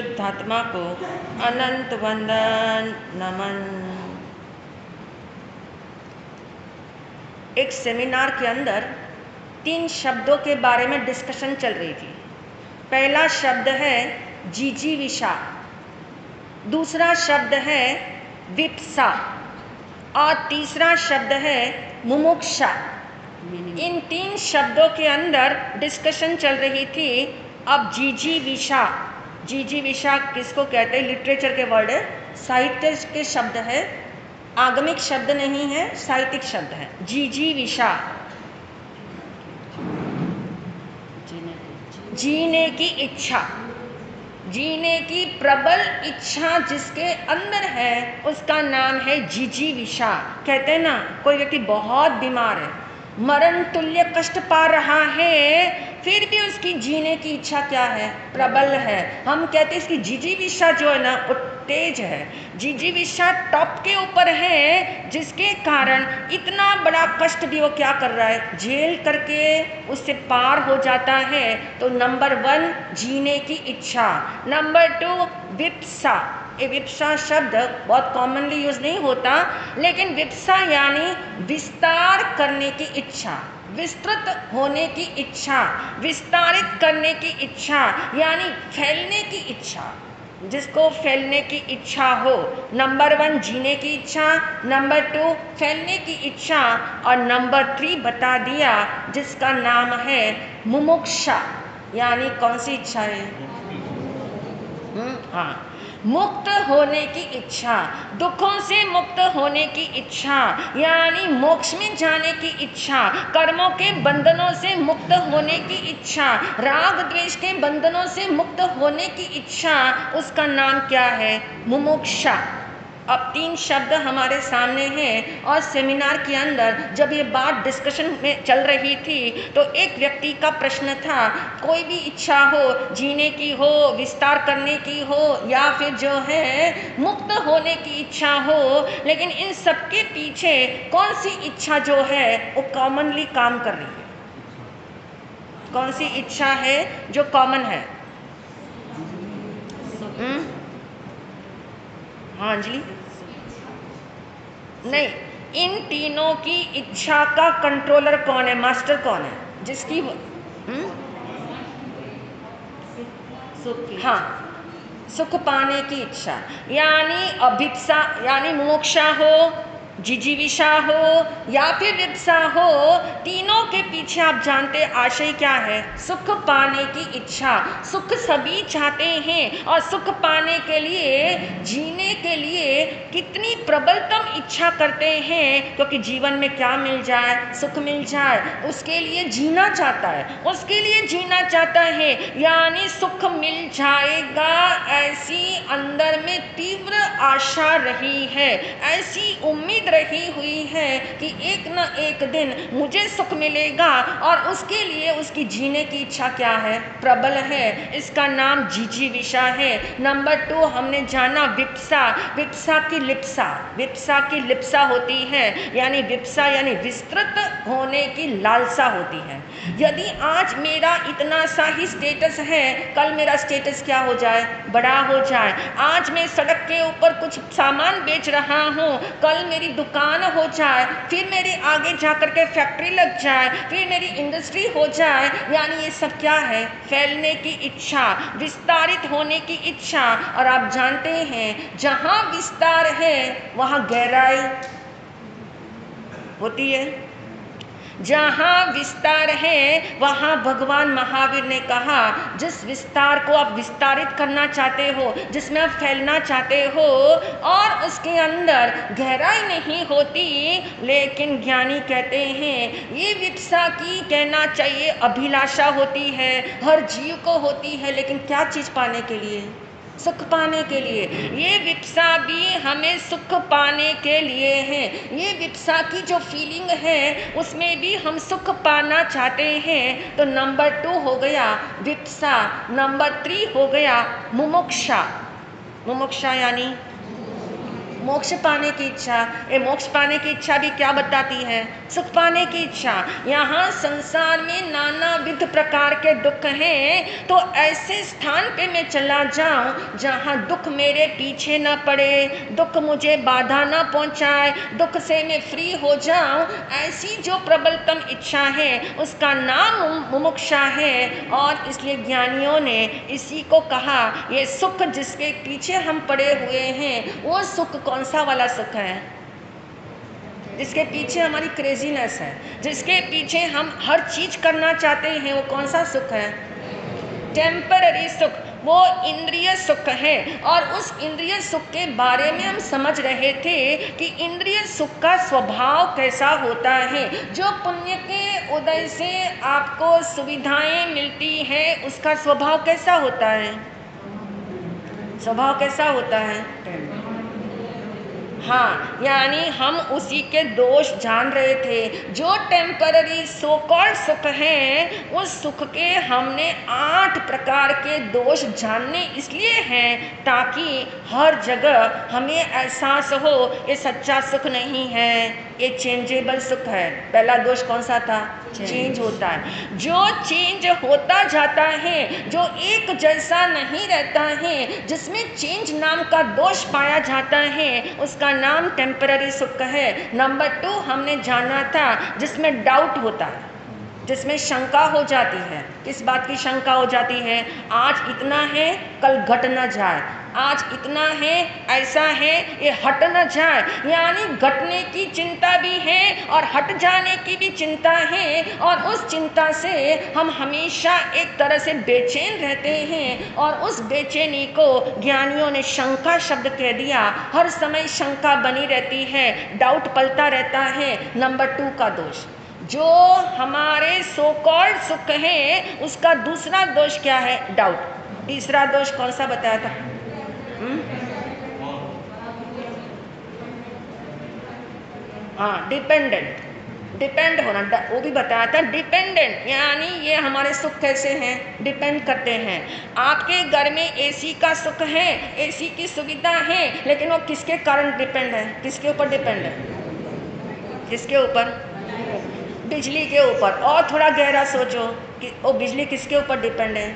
शुद्धात्मा को अनंत वंदन नमन। एक सेमिनार के अंदर 3 शब्दों के बारे में डिस्कशन चल रही थी। पहला शब्द है जिजीविषा, दूसरा शब्द है विप्सा और तीसरा शब्द है मुमुक्षा। इन 3 शब्दों के अंदर डिस्कशन चल रही थी। अब जिजीविषा, जिजीविषा किसको कहते हैं? लिटरेचर के वर्ड है, साहित्य के शब्द है, आगमिक शब्द नहीं है, साहित्यिक शब्द है। जिजीविषा जीने की इच्छा, जीने की प्रबल इच्छा जिसके अंदर है उसका नाम है जिजीविषा। कहते हैं ना, कोई व्यक्ति बहुत बीमार है, मरण तुल्य कष्ट पा रहा है, फिर भी उसकी जीने की इच्छा क्या है? प्रबल है। हम कहते हैं इसकी जिजीविषा जो है ना वो तेज है, जिजीविषा टॉप के ऊपर है, जिसके कारण इतना बड़ा कष्ट भी वो क्या कर रहा है? झेल करके उससे पार हो जाता है। तो नंबर 1 जीने की इच्छा, नंबर 2 विप्सा। ये विप्सा शब्द बहुत कॉमनली यूज नहीं होता, लेकिन विप्सा यानी विस्तार करने की इच्छा, विस्तृत होने की इच्छा, विस्तारित करने की इच्छा, यानी फैलने की इच्छा, जिसको फैलने की इच्छा हो। नंबर 1 जीने की इच्छा, नंबर 2 फैलने की इच्छा और नंबर 3 बता दिया जिसका नाम है मुमुक्षा। यानी कौन सी इच्छा है? हाँ, मुक्त होने की इच्छा, दुखों से मुक्त होने की इच्छा, यानी मोक्ष में जाने की इच्छा, कर्मों के बंधनों से मुक्त होने की इच्छा, राग द्वेष के बंधनों से मुक्त होने की इच्छा, उसका नाम क्या है? मुमुक्षा। अब 3 शब्द हमारे सामने हैं और सेमिनार के अंदर जब ये बात डिस्कशन में चल रही थी तो एक व्यक्ति का प्रश्न था, कोई भी इच्छा हो, जीने की हो, विस्तार करने की हो या फिर जो है मुक्त होने की इच्छा हो, लेकिन इन सब के पीछे कौन सी इच्छा जो है वो कॉमनली काम कर रही है? कौन सी इच्छा है जो कॉमन है? हाँ जी, नहीं, इन तीनों की इच्छा का कंट्रोलर कौन है? मास्टर कौन है? जिसकी हाँ, सुख पाने की इच्छा, यानी अभिप्सा यानी मोक्षा हो, जिजीविषा हो या फिर विप्सा हो, तीनों के पीछे आप जानते आशय क्या है? सुख पाने की इच्छा। सुख सभी चाहते हैं और सुख पाने के लिए, जीने के लिए कितनी प्रबलतम इच्छा करते हैं, क्योंकि जीवन में क्या मिल जाए? सुख मिल जाए, उसके लिए जीना चाहता है, उसके लिए जीना चाहता है, यानी सुख मिल जाएगा ऐसी अंदर में तीव्र आशा रही है, ऐसी उम्मीद रही हुई है कि एक न एक दिन मुझे सुख मिलेगा और उसके लिए उसकी जीने की इच्छा क्या है? प्रबल है। इसका नाम जिजीविषा है। नंबर 2 हमने जाना विप्सा। विप्सा की लिप्सा, विप्सा की लिप्सा होती है, यानी विप्सा यानी विस्तृत होने की लालसा होती है। यदि आज मेरा इतना सा ही स्टेटस है, कल मेरा स्टेटस क्या हो जाए? बड़ा हो जाए। आज मैं सड़क के ऊपर कुछ सामान बेच रहा हूँ, कल मेरी दुकान हो जाए, फिर मेरी आगे जाकर के फैक्ट्री लग जाए, फिर मेरी इंडस्ट्री हो जाए, यानी ये सब क्या है? फैलने की इच्छा, विस्तारित होने की इच्छा। और आप जानते हैं जहाँ विस्तार है वहाँ गहराई होती है, जहाँ विस्तार है वहाँ भगवान महावीर ने कहा, जिस विस्तार को आप विस्तारित करना चाहते हो, जिसमें आप फैलना चाहते हो और उसके अंदर गहराई नहीं होती, लेकिन ज्ञानी कहते हैं ये विप्सा की कहना चाहिए अभिलाषा होती है, हर जीव को होती है, लेकिन क्या चीज़ पाने के लिए? सुख पाने के लिए। ये विप्सा भी हमें सुख पाने के लिए है। ये विप्सा की जो फीलिंग है उसमें भी हम सुख पाना चाहते हैं। तो नंबर 2 हो गया विप्सा, नंबर 3 हो गया मुमुक्षा। मुमुक्षा यानी मोक्ष पाने की इच्छा। ये मोक्ष पाने की इच्छा भी क्या बताती है? सुख पाने की इच्छा। यहाँ संसार में नाना विध प्रकार के दुख हैं, तो ऐसे स्थान पे मैं चला जाऊं जहाँ दुख मेरे पीछे ना पड़े, दुख मुझे बाधा ना पहुँचाए, दुख से मैं फ्री हो जाऊं। ऐसी जो प्रबलतम इच्छा है उसका नाम मुमुक्षा है। और इसलिए ज्ञानियों ने इसी को कहा, ये सुख जिसके पीछे हम पड़े हुए हैं, वो सुख कौन सा वाला सुख है? जिसके पीछे हमारी क्रेजीनेस है, जिसके पीछे हम हर चीज करना चाहते हैं, वो कौन सा सुख है? टेम्पररी सुख, वो इंद्रिय सुख है। और उस इंद्रिय सुख के बारे में हम समझ रहे थे कि इंद्रिय सुख का स्वभाव कैसा होता है। जो पुण्य के उदय से आपको सुविधाएं मिलती हैं, उसका स्वभाव कैसा होता है? स्वभाव कैसा होता है? हाँ, यानी हम उसी के दोष जान रहे थे। जो टेम्पररी सो कॉल्ड सुख है, उस सुख के हमने 8 प्रकार के दोष जानने इसलिए हैं ताकि हर जगह हमें एहसास हो ये सच्चा सुख नहीं है, ये चेंजेबल सुख है। पहला दोष कौन सा था? चेंज होता है। जो चेंज होता जाता है, जो एक जैसा नहीं रहता है, जिसमें चेंज नाम का दोष पाया जाता है, उसका नाम टेम्पररी सुख है। नंबर 2 हमने जाना था, जिसमें डाउट होता है, जिसमें शंका हो जाती है। किस बात की शंका हो जाती है? आज इतना है, कल घट न जाए, आज इतना है, ऐसा है, ये हट न जाए। यानी घटने की चिंता भी है और हट जाने की भी चिंता है। और उस चिंता से हम हमेशा एक तरह से बेचैन रहते हैं। और उस बेचैनी को ज्ञानियों ने शंका शब्द कह दिया। हर समय शंका बनी रहती है, डाउट पलता रहता है। नंबर 2 का दोष, जो हमारे सो कॉल्ड सुख है, उसका दूसरा दोष क्या है? डाउट। तीसरा दोष कौन सा बताया था? हाँ, डिपेंडेंट, डिपेंड होना, वो भी बताया था। डिपेंडेंट यानी ये हमारे सुख कैसे हैं? डिपेंड करते हैं। आपके घर में एसी का सुख है, एसी की सुविधा है, लेकिन वो किसके कारण डिपेंड है? किसके ऊपर डिपेंड है? किसके ऊपर? बिजली के ऊपर। और थोड़ा गहरा सोचो कि वो बिजली किसके ऊपर डिपेंड है?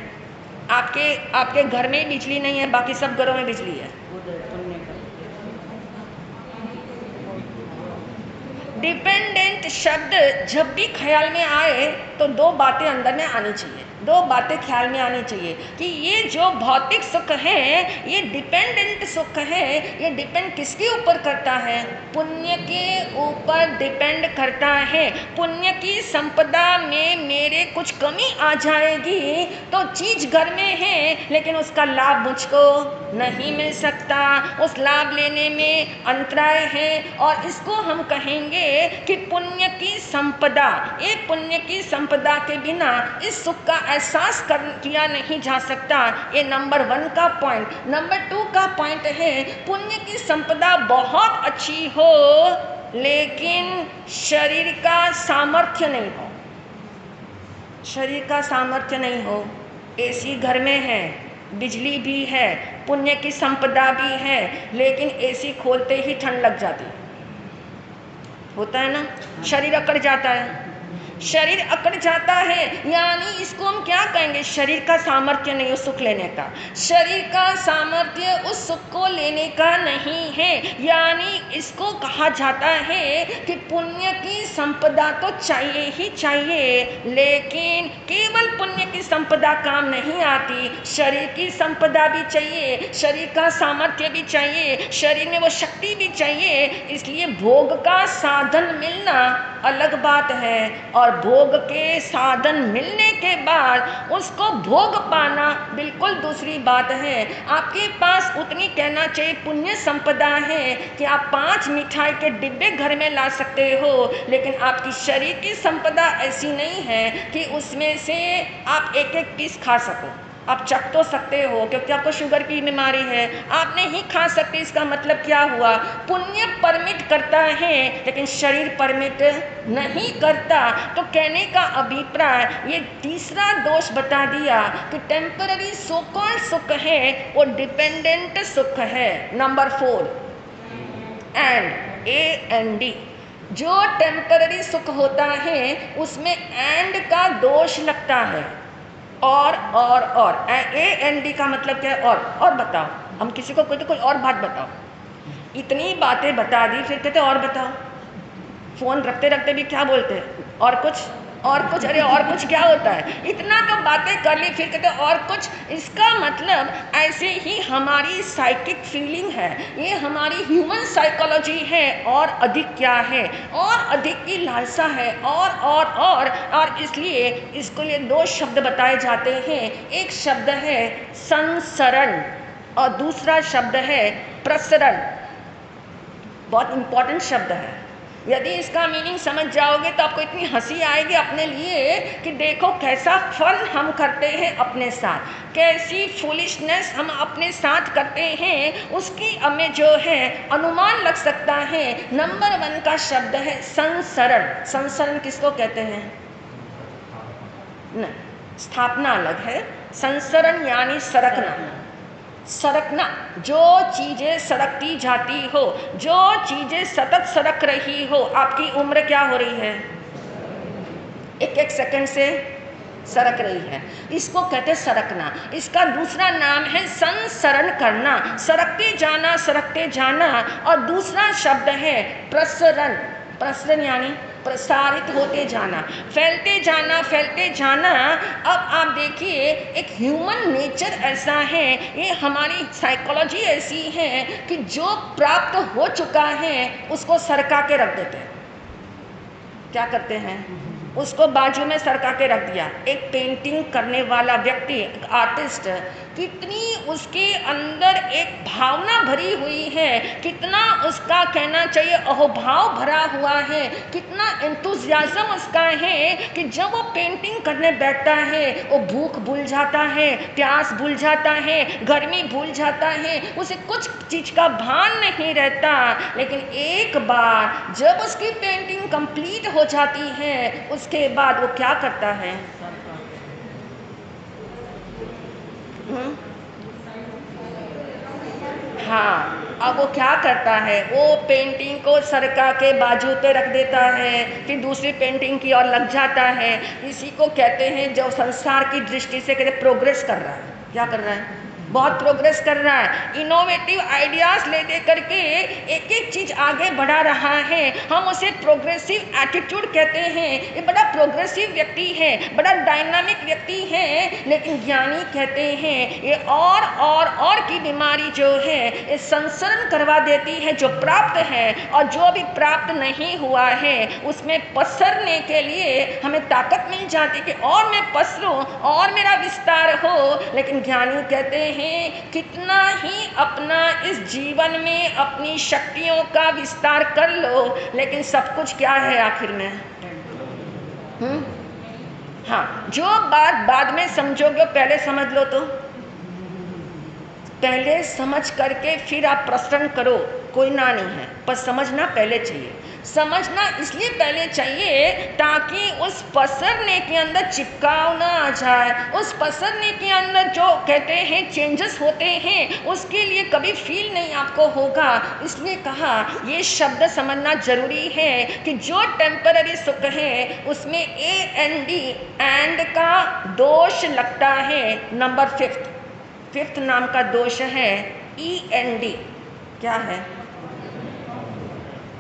आपके घर में बिजली नहीं है, बाकी सब घरों में बिजली है। डिपेंडेंट शब्द जब भी ख्याल में आए तो 2 बातें अंदर में आनी चाहिए, 2 बातें ख्याल में आनी चाहिए कि ये जो भौतिक सुख है, ये डिपेंडेंट सुख है। ये डिपेंड किसके ऊपर करता है? पुण्य के ऊपर डिपेंड करता है। पुण्य की संपदा में मेरे कुछ कमी आ जाएगी तो चीज घर में है, लेकिन उसका लाभ मुझको नहीं मिल सकता, उस लाभ लेने में अंतराय है। और इसको हम कहेंगे कि पुण्य की संपदा। ये पुण्य की संपदा के बिना इस सुख का एहसास किया नहीं जा सकता। ये नंबर 1 का पॉइंट। नंबर 2 का पॉइंट है, पुण्य की संपदा बहुत अच्छी हो लेकिन शरीर का सामर्थ्य नहीं हो, शरीर का सामर्थ्य नहीं हो। एसी घर में है, बिजली भी है, पुण्य की संपदा भी है, लेकिन एसी खोलते ही ठंड लग जाती होता है ना, शरीर अकड़ जाता है, शरीर अकड़ जाता है। यानी इसको हम क्या कहेंगे? शरीर का सामर्थ्य नहीं उस सुख लेने का, शरीर का सामर्थ्य उस सुख को लेने का नहीं है। यानी इसको कहा जाता है कि पुण्य की संपदा तो चाहिए ही चाहिए, लेकिन केवल पुण्य की संपदा काम नहीं आती, शरीर की संपदा भी चाहिए, शरीर का सामर्थ्य भी चाहिए, शरीर में वो शक्ति भी चाहिए। इसलिए भोग का साधन मिलना अलग बात है, और भोग के साधन मिलने के बाद उसको भोग पाना बिल्कुल दूसरी बात है। आपके पास उतनी कहना चाहिए पुण्य संपदा है कि आप 5 मिठाई के डिब्बे घर में ला सकते हो, लेकिन आपकी शरीर की संपदा ऐसी नहीं है कि उसमें से आप एक एक पीस खा सको। आप चख तो सकते हो क्योंकि आपको शुगर की बीमारी है, आप नहीं खा सकते। इसका मतलब क्या हुआ? पुण्य परमिट करता है लेकिन शरीर परमिट नहीं करता। तो कहने का अभिप्राय ये तीसरा दोष बता दिया कि टेम्पररी सो कॉल्ड सुख है वो डिपेंडेंट सुख है। नंबर 4 AND, जो टेम्पररी सुख होता है उसमें एंड का दोष लगता है। और AND का मतलब क्या है? और बताओ, हम किसी को कोई तो कोई और बात बताओ, इतनी बातें बता दी फिर कहते और बताओ। फोन रखते रखते भी क्या बोलते हैं? और कुछ। अरे और कुछ क्या होता है? इतना तो बातें कर ली फिर कहते और कुछ। इसका मतलब ऐसे ही हमारी साइकिक फीलिंग है, ये हमारी ह्यूमन साइकोलॉजी है। और अधिक क्या है? और अधिक की लालसा है। और इसलिए इसको लिए दो शब्द बताए जाते हैं। एक शब्द है संसरण और दूसरा शब्द है प्रसरण। बहुत इंपॉर्टेंट शब्द है। यदि इसका मीनिंग समझ जाओगे तो आपको इतनी हंसी आएगी अपने लिए कि देखो कैसा फन हम करते हैं अपने साथ, कैसी फूलिशनेस हम अपने साथ करते हैं, उसकी हमें जो है अनुमान लग सकता है। नंबर 1 का शब्द है संसरण। संसरण किसको कहते हैं? नहीं, स्थापना अलग है। संसरण यानी सरकना। सरकना, जो चीज़ें सरकती जाती हो, जो चीज़ें सतत सरक रही हो। आपकी उम्र क्या हो रही है? एक सेकंड से सरक रही है, इसको कहते हैं सरकना। इसका दूसरा नाम है संसरण करना, सरकते जाना। और दूसरा शब्द है प्रसरण। प्रसरण यानी प्रसारित होते जाना, फैलते जाना। अब आप देखिए, एक ह्यूमन नेचर ऐसा है, ये हमारी साइकोलॉजी ऐसी है कि जो प्राप्त हो चुका है उसको सरका के रख देते हैं। क्या करते हैं? उसको बाजू में सरका के रख दिया। एक पेंटिंग करने वाला व्यक्ति, एक आर्टिस्ट, कितनी उसके अंदर एक भावना भरी हुई है, कितना उसका कहना चाहिए अहोभाव भरा हुआ है, कितना एंथुसियाज्म उसका है कि जब वो पेंटिंग करने बैठता है वो भूख भूल जाता है, प्यास भूल जाता है, गर्मी भूल जाता है, उसे कुछ चीज़ का भान नहीं रहता। लेकिन एक बार जब उसकी पेंटिंग कंप्लीट हो जाती है उसके बाद वो क्या करता है? हाँ, अब वो क्या करता है? वो पेंटिंग को सरका के बाजू पे रख देता है, फिर दूसरी पेंटिंग की ओर लग जाता है। इसी को कहते हैं, जो संसार की दृष्टि से कहते प्रोग्रेस कर रहा है। क्या कर रहा है? बहुत प्रोग्रेस कर रहा है। इनोवेटिव आइडियाज़ ले दे करके एक एक चीज़ आगे बढ़ा रहा है। हम उसे प्रोग्रेसिव एटीट्यूड कहते हैं। ये बड़ा प्रोग्रेसिव व्यक्ति है, बड़ा डायनामिक व्यक्ति है। लेकिन ज्ञानी कहते हैं ये और की बीमारी जो है ये संसरण करवा देती है जो प्राप्त है, और जो अभी प्राप्त नहीं हुआ है उसमें पसरने के लिए हमें ताकत मिल जाती कि और मैं पसरूं और मेरा विस्तार हो। लेकिन ज्ञानी कहते हैं कितना ही अपना इस जीवन में अपनी शक्तियों का विस्तार कर लो, लेकिन सब कुछ क्या है आखिर में? हाँ, जो बात बाद में समझोगे पहले समझ लो। तो पहले समझ करके फिर आप प्रश्न करो, कोई ना नहीं है, पर समझना पहले चाहिए। समझना इसलिए पहले चाहिए ताकि उस पसरने के अंदर चिपकाव ना आ जाए, उस पसरने के अंदर जो कहते हैं चेंजेस होते हैं उसके लिए कभी फील नहीं आपको होगा। इसलिए कहा ये शब्द समझना जरूरी है कि जो टेम्पररी सुख है उसमें एंड का दोष लगता है। नंबर 5th नाम का दोष है END। क्या है?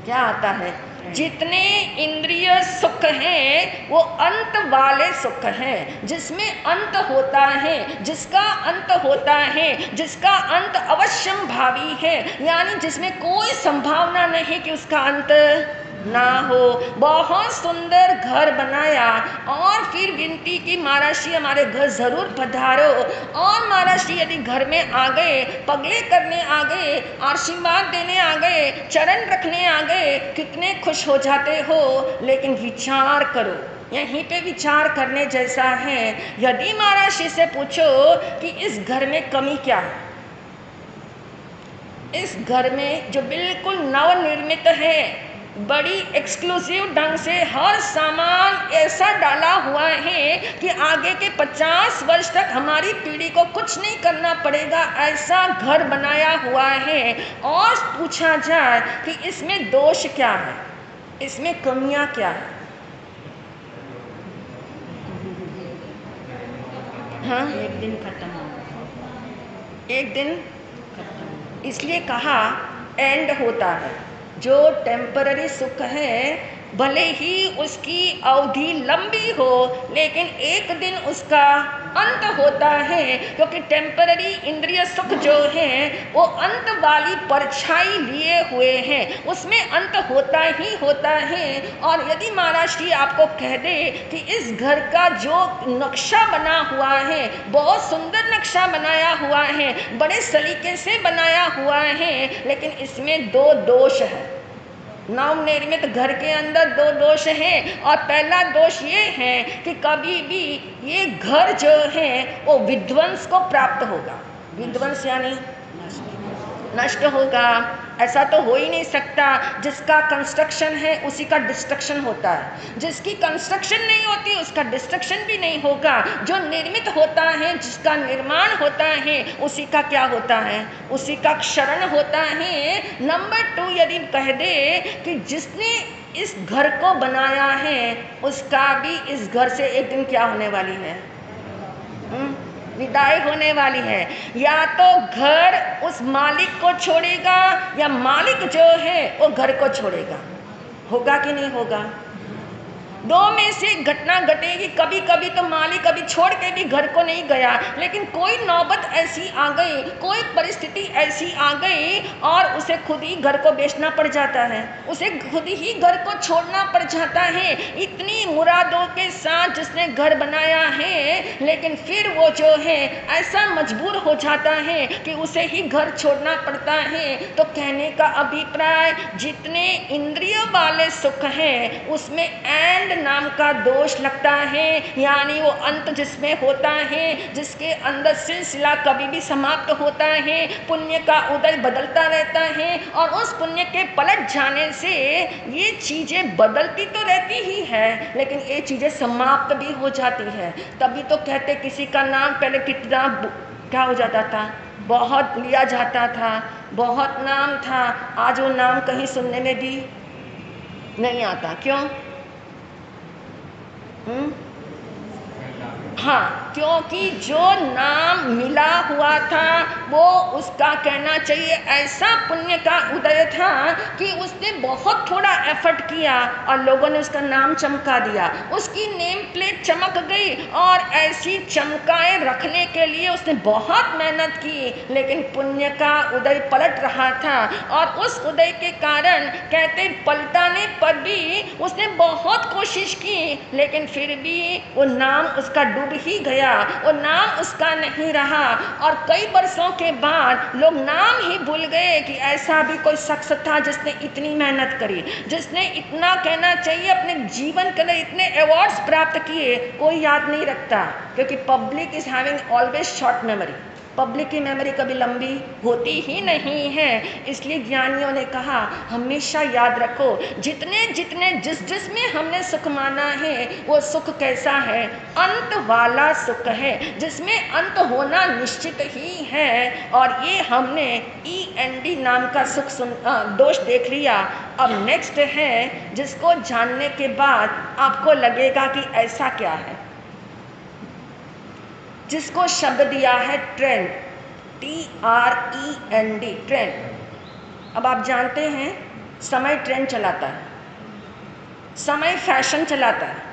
क्या आता है? जितने इंद्रिय सुख हैं वो अंत वाले सुख हैं, जिसमें अंत होता है, जिसका अंत होता है, जिसका अंत अवश्यम भावी है, यानी जिसमें कोई संभावना नहीं कि उसका अंत ना हो। बहुत सुंदर घर बनाया और फिर विनती की महाराज हमारे घर जरूर पधारो, और महाराज यदि घर में आ गए, पगले करने आ गए, आशीर्वाद देने आ गए, चरण रखने आ गए, कितने खुश हो जाते हो। लेकिन विचार करो, यहीं पे विचार करने जैसा है। यदि महाराज से पूछो कि इस घर में कमी क्या है, इस घर में जो बिल्कुल नवनिर्मित है, बड़ी एक्सक्लूसिव ढंग से हर सामान ऐसा डाला हुआ है कि आगे के 50 वर्ष तक हमारी पीढ़ी को कुछ नहीं करना पड़ेगा, ऐसा घर बनाया हुआ है। और पूछा जाए कि इसमें दोष क्या है, इसमें कमियां क्या है? हाँ, एक दिन खत्म होगा, एक दिन खत्म। इसलिए कहा एंड होता है। जो टेम्पररी सुख है भले ही उसकी अवधि लंबी हो, लेकिन एक दिन उसका अंत होता है, क्योंकि टेम्पररी इंद्रिय सुख जो है वो अंत वाली परछाई लिए हुए हैं, उसमें अंत होता ही होता है। और यदि महाराज जी आपको कह दे कि इस घर का जो नक्शा बना हुआ है, बहुत सुंदर नक्शा बनाया हुआ है, बड़े सलीके से बनाया हुआ है, लेकिन इसमें 2 दोष है। नवनिर्मित घर के अंदर 2 दोष हैं। और पहला दोष ये है कि कभी भी ये घर जो है वो विध्वंस को प्राप्त होगा। विध्वंस यानी नष्ट होगा, ऐसा तो हो ही नहीं सकता। जिसका कंस्ट्रक्शन है उसी का डिस्ट्रक्शन होता है, जिसकी कंस्ट्रक्शन नहीं होती उसका डिस्ट्रक्शन भी नहीं होगा। जो निर्मित होता है, जिसका निर्माण होता है, उसी का क्या होता है? उसी का क्षरण होता है। नंबर 2, यदि कह दे कि जिसने इस घर को बनाया है उसका भी इस घर से एक दिन क्या होने वाली है? विदाई होने वाली है। या तो घर उस मालिक को छोड़ेगा या मालिक जो है वो घर को छोड़ेगा। होगा कि नहीं होगा? 2 में से एक घटना घटेगी। कभी कभी तो मालिक कभी छोड़ के भी घर को नहीं गया, लेकिन कोई नौबत ऐसी आ गई, कोई परिस्थिति ऐसी आ गई और उसे खुद ही घर को बेचना पड़ जाता है, उसे खुद ही घर को छोड़ना पड़ जाता है। इतनी मुरादों के साथ जिसने घर बनाया है, लेकिन फिर वो जो है ऐसा मजबूर हो जाता है कि उसे ही घर छोड़ना पड़ता है। तो कहने का अभिप्राय, जितने इंद्रियों वाले सुख हैं उसमें एंड नाम का दोष लगता है, यानी वो अंत जिसमें होता है, जिसके अंदर सिलसिला कभी भी समाप्त होता है। पुण्य का उदय बदलता रहता है और उस पुण्य के पलट जाने से ये चीज़ें बदलती तो रहती ही है, लेकिन ये चीज़ें समाप्त भी हो जाती है। तभी तो कहते किसी का नाम पहले कितना क्या हो जाता था, बहुत लिया जाता था, बहुत नाम था, आज वो नाम कहीं सुनने में भी नहीं आता। क्यों? हाँ, क्योंकि जो नाम मिला हुआ था वो उसका कहना चाहिए ऐसा पुण्य का उदय था कि उसने बहुत थोड़ा एफर्ट किया और लोगों ने उसका नाम चमका दिया, उसकी नेम प्लेट चमक गई और ऐसी चमकाए रखने के लिए उसने बहुत मेहनत की, लेकिन पुण्य का उदय पलट रहा था। और उस उदय के कारण कहते पलटाने पर भी उसने बहुत कोशिश की, लेकिन फिर भी वो नाम उसका डूब ही गया, वो नाम उसका नहीं रहा। और कई वर्षों के बाद लोग नाम ही भूल गए कि ऐसा भी कोई शख्स था जिसने इतनी मेहनत करी, जिसने इतना कहना चाहिए अपने जीवन के लिए इतने अवार्ड्स प्राप्त किए। कोई याद नहीं रखता, क्योंकि public is having always short memory. Public की मेमोरी कभी लंबी होती ही नहीं है। इसलिए ज्ञानियों ने कहा हमेशा याद रखो, जितने जितने जिस जिस में हमने सुख माना है वो सुख कैसा है? अंत वाला सुख है, जिसमें अंत होना निश्चित ही है। और ये हमने END नाम का सुख दोष देख लिया। अब नेक्स्ट है जिसको जानने के बाद आपको लगेगा कि ऐसा क्या है, जिसको शब्द दिया है ट्रेंड, TREND, ट्रेंड। अब आप जानते हैं समय ट्रेंड चलाता है, समय फैशन चलाता है,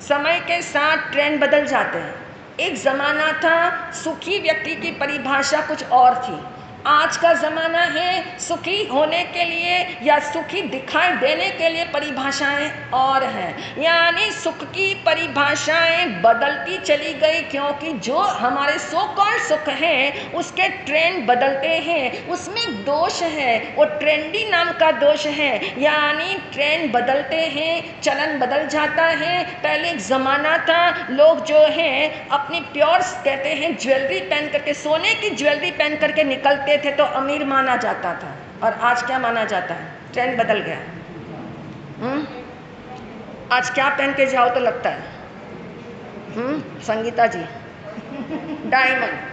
समय के साथ ट्रेंड बदल जाते हैं। एक ज़माना था सुखी व्यक्ति की परिभाषा कुछ और थी, आज का ज़माना है सुखी होने के लिए या सुखी दिखाई देने के लिए परिभाषाएं और हैं। यानी सुख की परिभाषाएं बदलती चली गई, क्योंकि जो हमारे सो कॉल्ड सुख हैं उसके ट्रेंड बदलते हैं, उसमें दोष है, वो ट्रेंडी नाम का दोष है। यानी ट्रेंड बदलते हैं, चलन बदल जाता है। पहले एक ज़माना था लोग जो हैं अपनी प्योर्स कहते हैं ज्वेलरी पहन करके, सोने की ज्वेलरी पहन करके निकलते थे तो अमीर माना जाता था, और आज क्या माना जाता है? ट्रेंड बदल गया। आज क्या पहन के जाओ तो लगता है? संगीता जी, डायमंड।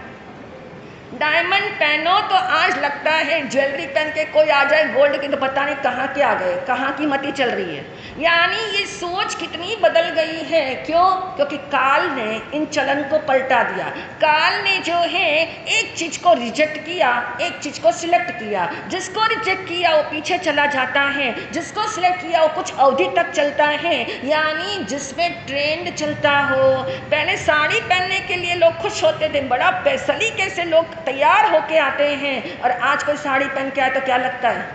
डायमंड पहनो तो आज लगता है, ज्वेलरी पहन के कोई आ जाए गोल्ड की तो पता नहीं कहाँ के आ गए, कहाँ की मती चल रही है। यानी ये सोच कितनी बदल गई है। क्यों? क्योंकि काल ने इन चलन को पलटा दिया। काल ने जो है एक चीज को रिजेक्ट किया, एक चीज को सिलेक्ट किया। जिसको रिजेक्ट किया वो पीछे चला जाता है, जिसको सिलेक्ट किया वो कुछ अवधि तक चलता है। यानी जिसमें ट्रेंड चलता हो। पहले साड़ी पहनने के लिए लोग खुश होते थे, बड़ा सलीके से लोग तैयार होके आते हैं, और आज कोई साड़ी पहन के आए तो क्या लगता है?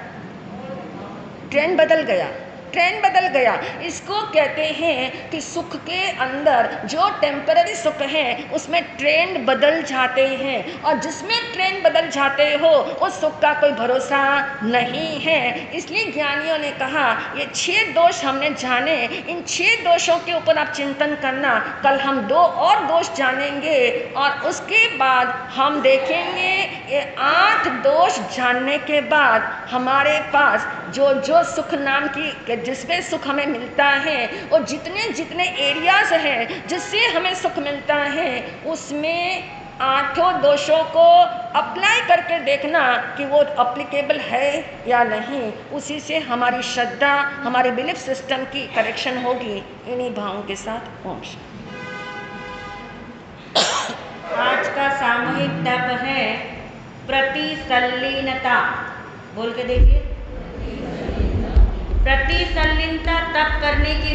ट्रेंड बदल गया, ट्रेंड बदल गया। इसको कहते हैं कि सुख के अंदर जो टेम्पररी सुख है उसमें ट्रेंड बदल जाते हैं, और जिसमें ट्रेंड बदल जाते हो उस सुख का कोई भरोसा नहीं है। इसलिए ज्ञानियों ने कहा ये 6 दोष हमने जाने, इन 6 दोषों के ऊपर आप चिंतन करना। कल हम 2 और दोष जानेंगे, और उसके बाद हम देखेंगे ये 8 दोष जानने के बाद हमारे पास जो जो सुख नाम की, जिसमें सुख हमें मिलता है, और जितने जितने एरियाज हैं जिससे हमें सुख मिलता है, उसमें 8 दोषों को अप्लाई करके देखना कि वो अप्लीकेबल है या नहीं। उसी से हमारी श्रद्धा, हमारे बिलीफ सिस्टम की करेक्शन होगी। इन्हीं भावों के साथ ओम शांति। आज का सामूहिक तप है प्रतिसल्लीनता। बोल के देखिए, प्रतिसल्लीनता तप करने की